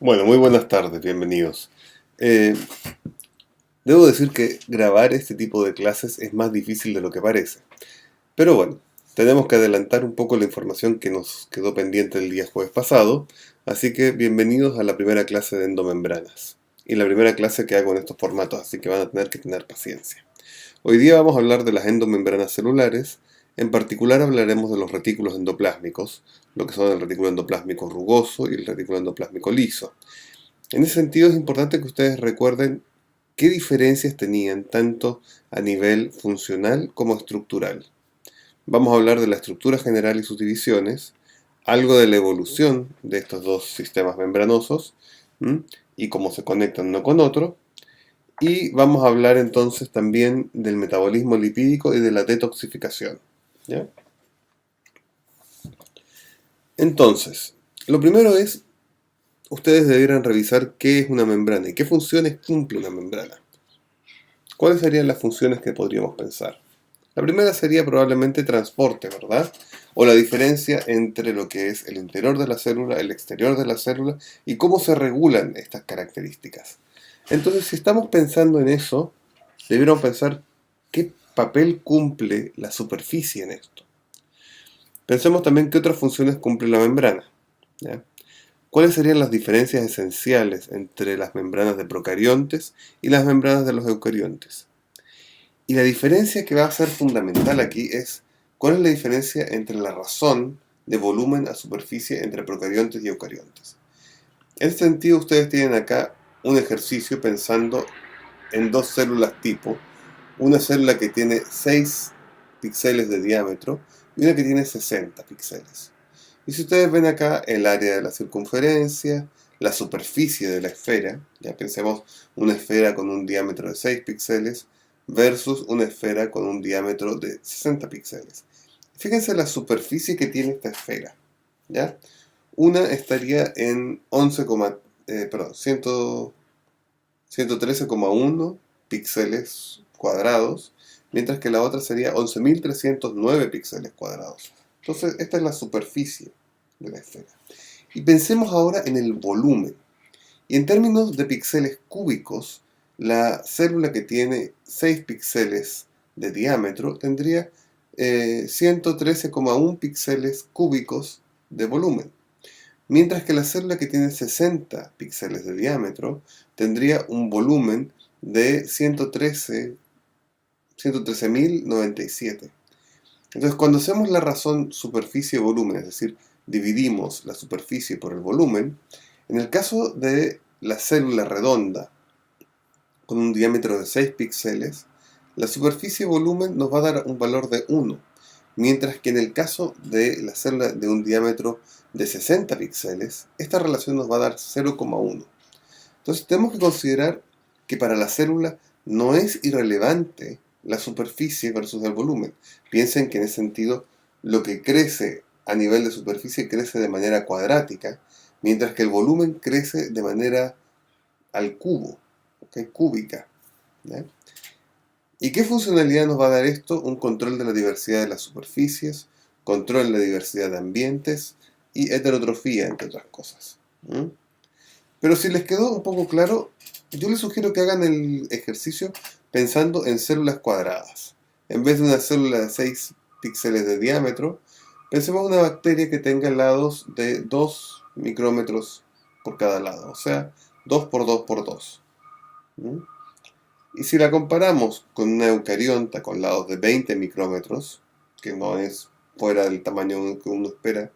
Bueno, muy buenas tardes, bienvenidos. Eh, Debo decir que grabar este tipo de clases es más difícil de lo que parece. Pero bueno, tenemos que adelantar un poco la información que nos quedó pendiente el día jueves pasado, así que bienvenidos a la primera clase de endomembranas. Y la primera clase que hago en estos formatos, así que van a tener que tener paciencia. Hoy día vamos a hablar de las endomembranas celulares, en particular hablaremos de los retículos endoplásmicos, lo que son el retículo endoplásmico rugoso y el retículo endoplásmico liso. En ese sentido es importante que ustedes recuerden qué diferencias tenían tanto a nivel funcional como estructural. Vamos a hablar de la estructura general y sus divisiones, algo de la evolución de estos dos sistemas membranosos, ¿m? Y cómo se conectan uno con otro. Y vamos a hablar entonces también del metabolismo lipídico y de la detoxificación. ¿Ya? Entonces, lo primero es, ustedes debieran revisar qué es una membrana y qué funciones cumple una membrana. ¿Cuáles serían las funciones que podríamos pensar? La primera sería probablemente transporte, ¿verdad? O la diferencia entre lo que es el interior de la célula, el exterior de la célula y cómo se regulan estas características. Entonces, si estamos pensando en eso, deberíamos pensar qué papel cumple la superficie en esto. Pensemos también qué otras funciones cumple la membrana. ¿Ya? ¿Cuáles serían las diferencias esenciales entre las membranas de procariontes y las membranas de los eucariontes? Y la diferencia que va a ser fundamental aquí es cuál es la diferencia entre la razón de volumen a superficie entre procariontes y eucariontes. En este sentido, ustedes tienen acá un ejercicio pensando en dos células tipo, una célula que tiene 6 píxeles de diámetro y una que tiene 60 píxeles. Y si ustedes ven acá el área de la circunferencia, la superficie de la esfera, ya pensemos una esfera con un diámetro de 6 píxeles versus una esfera con un diámetro de 60 píxeles. Fíjense la superficie que tiene esta esfera, ¿ya? Una estaría en 113,1 píxeles cuadrados, mientras que la otra sería 11.309 píxeles cuadrados. Entonces, esta es la superficie de la esfera. Y pensemos ahora en el volumen. Y en términos de píxeles cúbicos, la célula que tiene 6 píxeles de diámetro tendría 113,1 píxeles cúbicos de volumen. Mientras que la célula que tiene 60 píxeles de diámetro tendría un volumen de 113.097. Entonces, cuando hacemos la razón superficie-volumen, es decir, dividimos la superficie por el volumen, en el caso de la célula redonda con un diámetro de 6 píxeles, la superficie-volumen nos va a dar un valor de 1, mientras que en el caso de la célula de un diámetro de 60 píxeles, esta relación nos va a dar 0,1. Entonces tenemos que considerar que para la célula no es irrelevante la superficie versus el volumen. Piensen que en ese sentido lo que crece a nivel de superficie crece de manera cuadrática, mientras que el volumen crece de manera al cubo, ¿okay? Cúbica. ¿Ya? ¿Y qué funcionalidad nos va a dar esto? Un control de la diversidad de las superficies, control de la diversidad de ambientes y heterotrofía, entre otras cosas. ¿Mm? Pero si les quedó un poco claro, yo les sugiero que hagan el ejercicio pensando en células cuadradas. En vez de una célula de 6 píxeles de diámetro, pensemos en una bacteria que tenga lados de 2 micrómetros por cada lado, o sea, 2 por 2 por 2. ¿Mm? Y si la comparamos con una eucarionta con lados de 20 micrómetros, que no es fuera del tamaño que uno espera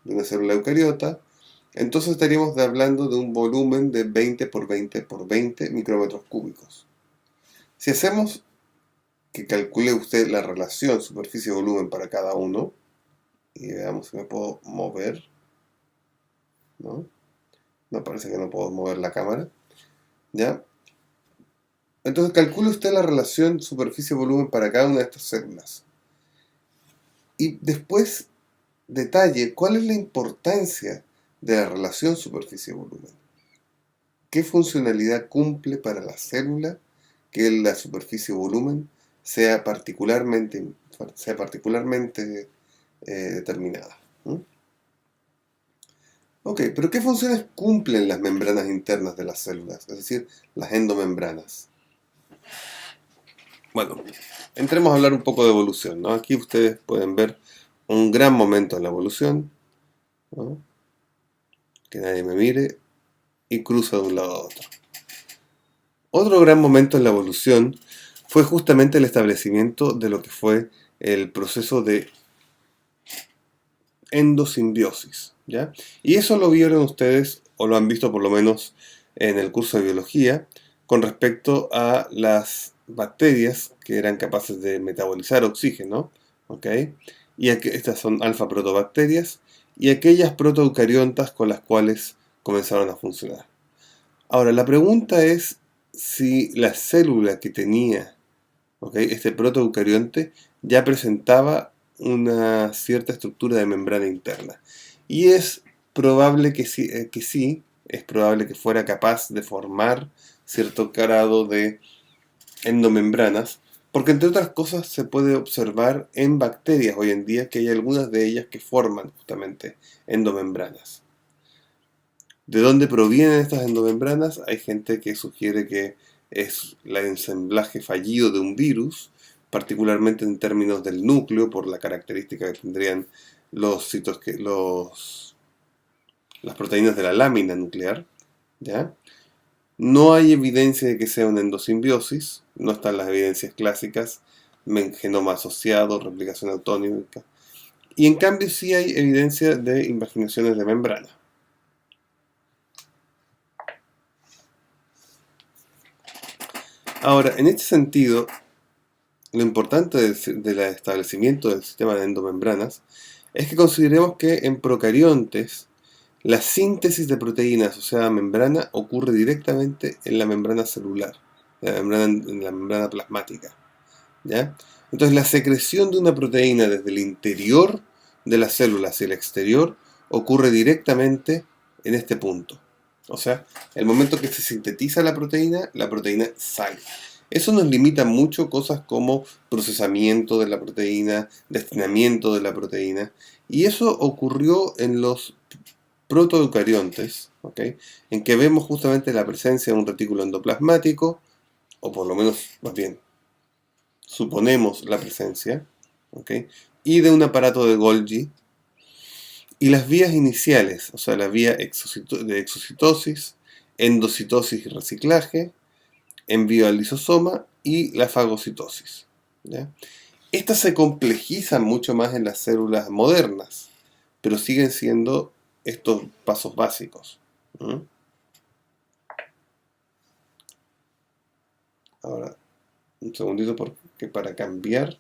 de una célula eucariota, entonces estaríamos hablando de un volumen de 20 por 20 por 20 micrómetros cúbicos. Si hacemos que calcule usted la relación superficie-volumen para cada uno, y veamos si me puedo mover, ¿no? No parece que no puedo mover la cámara, ¿ya? Entonces calcule usted la relación superficie-volumen para cada una de estas células. Y después detalle cuál es la importancia de la relación superficie-volumen. ¿Qué funcionalidad cumple para la célula que la superficie-volumen sea particularmente determinada? ¿Mm? Ok, pero ¿qué funciones cumplen las membranas internas de las células? Es decir, las endomembranas. Bueno, entremos a hablar un poco de evolución, ¿no? Aquí ustedes pueden ver un gran momento en la evolución, ¿no? Que nadie me mire, y cruza de un lado a otro. Otro gran momento en la evolución fue justamente el establecimiento de lo que fue el proceso de endosimbiosis, ¿ya? Y eso lo vieron ustedes, o lo han visto por lo menos en el curso de biología, con respecto a las bacterias que eran capaces de metabolizar oxígeno, ¿ok? Y estas son alfa-protobacterias, y aquellas protoeucariontas con las cuales comenzaron a funcionar. Ahora, la pregunta es si la célula que tenía, ¿ok?, este protoeucarionte ya presentaba una cierta estructura de membrana interna. Y es probable que sí, es probable que fuera capaz de formar cierto grado de endomembranas, porque entre otras cosas se puede observar en bacterias hoy en día que hay algunas de ellas que forman justamente endomembranas. ¿De dónde provienen estas endomembranas? Hay gente que sugiere que es el ensamblaje fallido de un virus, particularmente en términos del núcleo, por la característica que tendrían las proteínas de la lámina nuclear, ¿ya? No hay evidencia de que sea una endosimbiosis, no están las evidencias clásicas, genoma asociado, replicación autónoma, y en cambio sí hay evidencia de invaginaciones de membrana. Ahora, en este sentido, lo importante del establecimiento del sistema de endomembranas es que consideremos que en procariontes la síntesis de proteína asociada a membrana ocurre directamente en la membrana celular, en la membrana plasmática, ¿ya? Entonces la secreción de una proteína desde el interior de la célula hacia el exterior ocurre directamente en este punto. O sea, el momento que se sintetiza la proteína sale. Eso nos limita mucho cosas como procesamiento de la proteína, destinamiento de la proteína, y eso ocurrió en los protoeucariontes, ¿okay?, en que vemos justamente la presencia de un retículo endoplasmático, o por lo menos, más bien, suponemos la presencia, ¿okay?, y de un aparato de Golgi, y las vías iniciales, o sea, la vía de exocitosis, endocitosis y reciclaje, envío al lisosoma y la fagocitosis, ¿ya? Estas se complejizan mucho más en las células modernas, pero siguen siendo estos pasos básicos. Ahora, un segundito porque para cambiar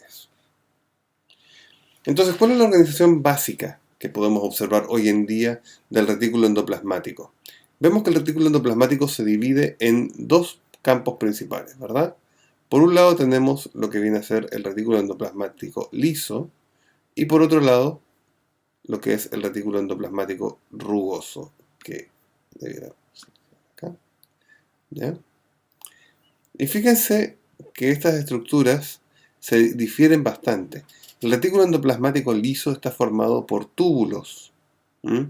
eso. Entonces, ¿cuál es la organización básica que podemos observar hoy en día del retículo endoplasmático? Vemos que el retículo endoplasmático se divide en dos campos principales, ¿verdad? Por un lado tenemos lo que viene a ser el retículo endoplasmático liso, y por otro lado lo que es el retículo endoplasmático rugoso, que debiera ser acá, ¿ya? Y fíjense que estas estructuras se difieren bastante. El retículo endoplasmático liso está formado por túbulos, ¿m?,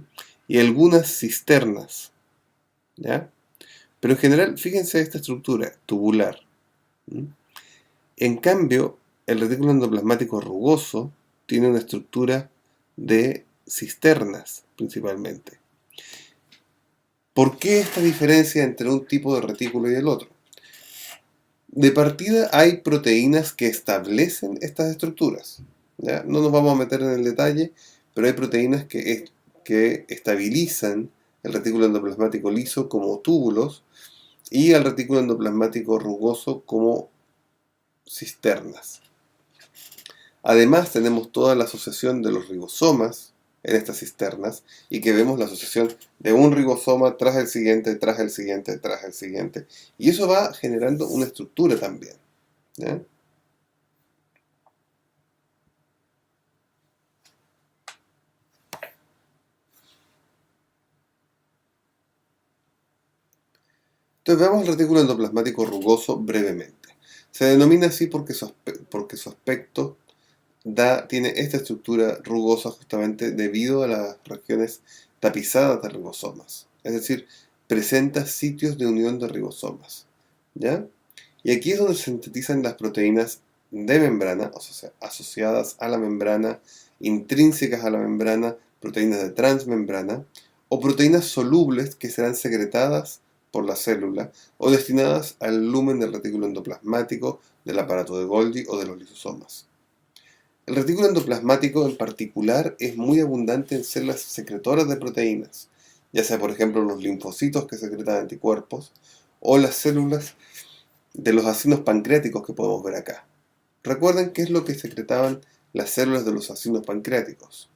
y algunas cisternas, ¿ya? Pero en general, fíjense esta estructura tubular, ¿m? En cambio, el retículo endoplasmático rugoso tiene una estructura de cisternas principalmente. ¿Por qué esta diferencia entre un tipo de retículo y el otro? De partida hay proteínas que establecen estas estructuras, ¿ya? No nos vamos a meter en el detalle, pero hay proteínas que estabilizan el retículo endoplasmático liso como túbulos y el retículo endoplasmático rugoso como cisternas. Además tenemos toda la asociación de los ribosomas en estas cisternas, y que vemos la asociación de un ribosoma tras el siguiente, tras el siguiente, tras el siguiente, y eso va generando una estructura también, ¿ya? Entonces veamos el retículo endoplasmático rugoso brevemente. Se denomina así porque su aspecto tiene esta estructura rugosa justamente debido a las regiones tapizadas de ribosomas. Es decir, presenta sitios de unión de ribosomas. ¿Ya? Y aquí es donde se sintetizan las proteínas de membrana, o sea, asociadas a la membrana, intrínsecas a la membrana, proteínas de transmembrana, o proteínas solubles que serán secretadas por la célula o destinadas al lumen del retículo endoplasmático, del aparato de Golgi o de los lisosomas. El retículo endoplasmático en particular es muy abundante en células secretoras de proteínas, ya sea por ejemplo los linfocitos que secretan anticuerpos o las células de los acinos pancreáticos que podemos ver acá. Recuerden qué es lo que secretaban las células de los acinos pancreáticos.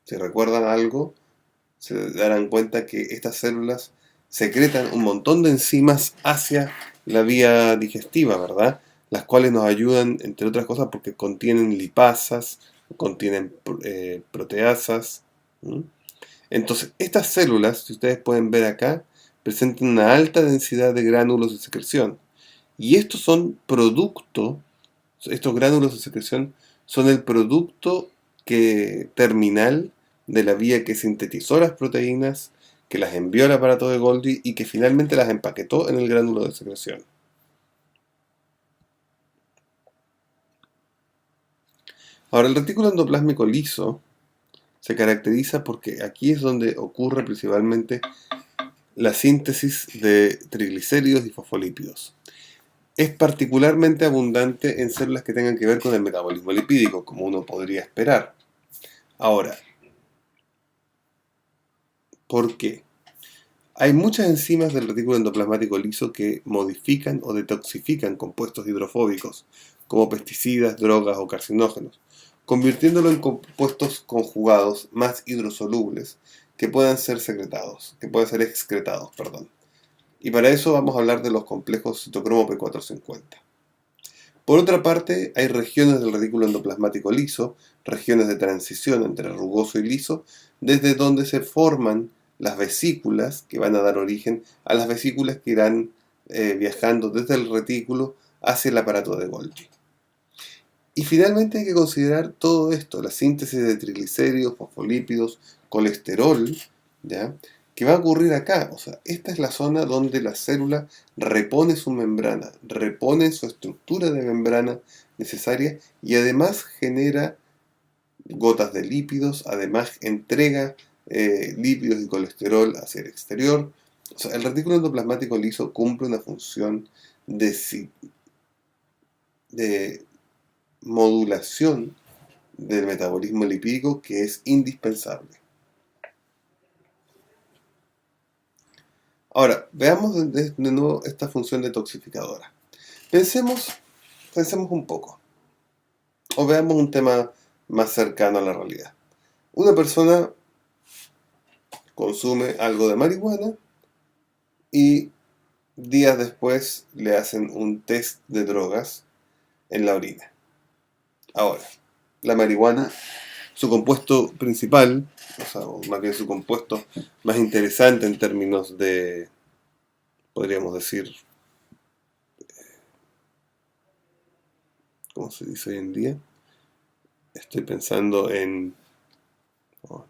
Si recuerdan algo, se darán cuenta que estas células secretan un montón de enzimas hacia la vía digestiva, ¿verdad? Las cuales nos ayudan, entre otras cosas, porque contienen lipasas, contienen proteasas. ¿Mm? Entonces, estas células, si ustedes pueden ver acá, presentan una alta densidad de gránulos de secreción. Y estos gránulos de secreción son el producto terminal de la vía que sintetizó las proteínas, que las envió al aparato de Golgi y que finalmente las empaquetó en el gránulo de secreción. Ahora, el retículo endoplásmico liso se caracteriza porque aquí es donde ocurre principalmente la síntesis de triglicéridos y fosfolípidos. Es particularmente abundante en células que tengan que ver con el metabolismo lipídico, como uno podría esperar. Ahora, ¿por qué? Hay muchas enzimas del retículo endoplasmático liso que modifican o detoxifican compuestos hidrofóbicos, como pesticidas, drogas o carcinógenos, convirtiéndolo en compuestos conjugados más hidrosolubles que puedan ser excretados. Y para eso vamos a hablar de los complejos citocromo P450. Por otra parte, hay regiones del retículo endoplasmático liso, regiones de transición entre rugoso y liso, desde donde se forman las vesículas que van a dar origen a las vesículas que irán viajando desde el retículo hacia el aparato de Golgi. Y finalmente hay que considerar todo esto, la síntesis de triglicéridos, fosfolípidos, colesterol, ¿ya? Que va a ocurrir acá. O sea, esta es la zona donde la célula repone su membrana, repone su estructura de membrana necesaria y además genera gotas de lípidos, además entrega lípidos y colesterol hacia el exterior. O sea, el retículo endoplasmático liso cumple una función de modulación del metabolismo lipídico que es indispensable. Ahora, veamos de nuevo esta función detoxificadora. Pensemos un poco, o veamos un tema más cercano a la realidad. Una persona consume algo de marihuana y días después le hacen un test de drogas en la orina. Ahora, la marihuana, su compuesto principal, o más bien su compuesto más interesante en términos de, podríamos decir, ¿cómo se dice hoy en día? Estoy pensando en... oh,